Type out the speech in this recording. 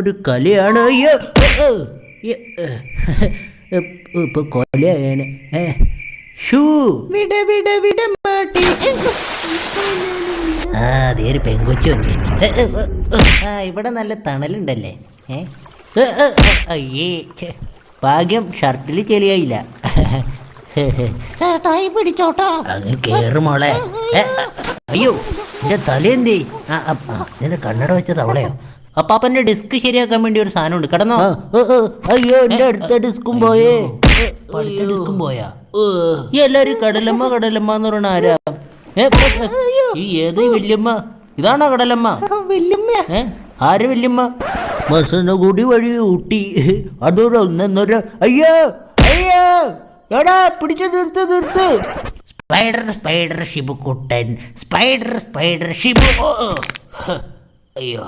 ഒരു കലയാണ്. അയ്യോ ഇപ്പൊ കൊലയാണ്. ഷൂ വിട വിട വിട മാട്ടി. അതേ ഒരു പെങ്കൊച്ചു വന്നേ. ഇവിടെ നല്ല തണലുണ്ടല്ലേ. അയ്യേ ഭാഗ്യം ഷർട്ടിൽ ചെളിയായില്ല. ചേട്ടായി പിടിച്ചോട്ടോ. അങ്ങ് കേറ് മോളെ. അയ്യോ എന്റെ തലയെന്തേ? നിന്റെ കണ്ണട വെച്ചത് അവളെയോ? അപ്പാപ്പന്റെ ഡിസ്ക് ശരിയാക്കാൻ വേണ്ടി ഒരു സാധനം ഉണ്ട്, കിടന്നോ? അയ്യോ എന്റെ അടുത്ത ഡിസ്കും പോയേ. ഡിസ്കും പോയാ? ഈ എല്ലാരും കടലമ്മ കടലമ്മ എന്ന് പറയണ ആരാ? ഈ ഏത് വല്യമ്മ? ഇതാണോ കടലമ്മ? വല്യമ്മ. ആര് വല്യമ്മ? മസനഗുടി വഴി ഊട്ടി അടൂർ ഒന്നൊരു. അയ്യോ അയ്യോ എടാ പിടിച്ചു തീർത്ത്. Spider spider Shibu Kuttan. Spider spider Shibu. അയ്യോ